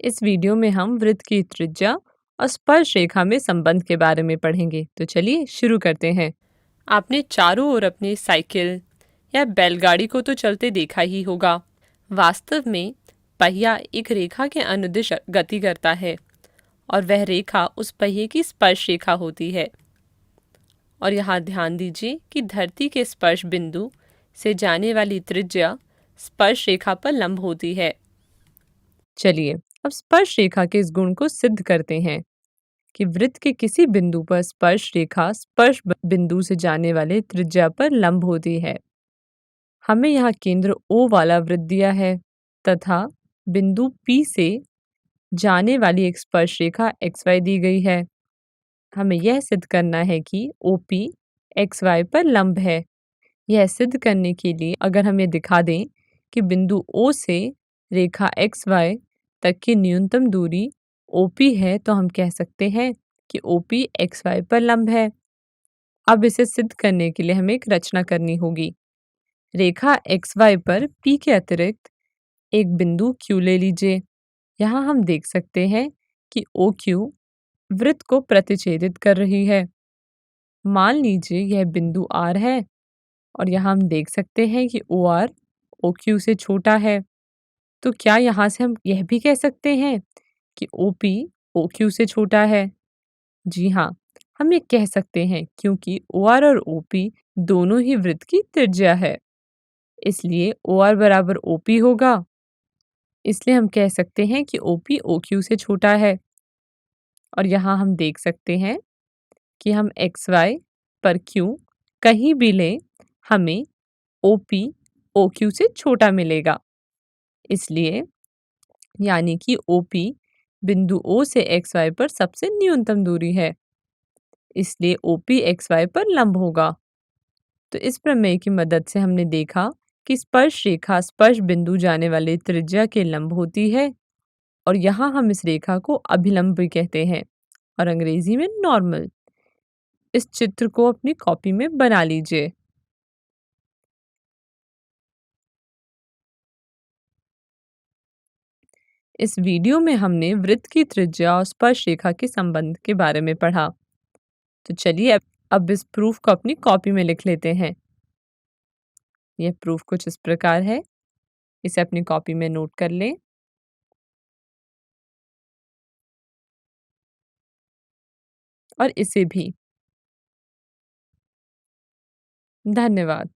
इस वीडियो में हम वृत्त की त्रिज्या और स्पर्श रेखा में संबंध के बारे में पढ़ेंगे। तो चलिए शुरू करते हैं। आपने चारों ओर अपने साइकिल या बैलगाड़ी को तो चलते देखा ही होगा। वास्तव में पहिया एक रेखा के अनुदिश गति करता है और वह रेखा उस पहिए की स्पर्श रेखा होती है। और यहाँ ध्यान दीजिए कि धरती के स्पर्श बिंदु से जाने वाली त्रिज्या स्पर्श रेखा पर लंब होती है। चलिए अब स्पर्श रेखा के इस गुण को सिद्ध करते हैं कि वृत्त के किसी बिंदु पर स्पर्श रेखा स्पर्श बिंदु से जाने वाले त्रिज्या पर लंब होती है। हमें यहाँ केंद्र O वाला वृत्त दिया है तथा बिंदु P से जाने वाली एक स्पर्श रेखा XY दी गई है। हमें यह सिद्ध करना है कि OP XY पर लंब है। यह सिद्ध करने के लिए अगर हम ये दिखा दें कि बिंदु O से रेखा XY तक की न्यूनतम दूरी OP है तो हम कह सकते हैं कि OP XY पर लंब है। अब इसे सिद्ध करने के लिए हमें एक रचना करनी होगी। रेखा XY पर P के अतिरिक्त एक बिंदु Q ले लीजिए। यहाँ हम देख सकते हैं कि OQ वृत्त को प्रतिच्छेदित कर रही है। मान लीजिए यह बिंदु R है और यहाँ हम देख सकते हैं कि OR OQ से छोटा है। तो क्या यहाँ से हम यह भी कह सकते हैं कि OP OQ से छोटा है? जी हाँ, हम ये कह सकते हैं क्योंकि OR और OP दोनों ही वृत्त की त्रिज्या है। इसलिए OR बराबर OP होगा। इसलिए हम कह सकते हैं कि OP OQ से छोटा है। और यहाँ हम देख सकते हैं कि हम XY पर Q कहीं भी लें, हमें OP OQ से छोटा मिलेगा। इसलिए यानी कि OP बिंदु O से XY पर सबसे न्यूनतम दूरी है। इसलिए OP XY पर लंब होगा। तो इस प्रमेय की मदद से हमने देखा कि स्पर्श रेखा स्पर्श बिंदु जाने वाले त्रिज्या के लंब होती है और यहाँ हम इस रेखा को अभिलंब भी कहते हैं और अंग्रेजी में नॉर्मल। इस चित्र को अपनी कॉपी में बना लीजिए। इस वीडियो में हमने वृत्त की त्रिज्या और स्पर्श रेखा के संबंध के बारे में पढ़ा। तो चलिए अब इस प्रूफ को अपनी कॉपी में लिख लेते हैं। यह प्रूफ कुछ इस प्रकार है। इसे अपनी कॉपी में नोट कर लें और इसे भी। धन्यवाद।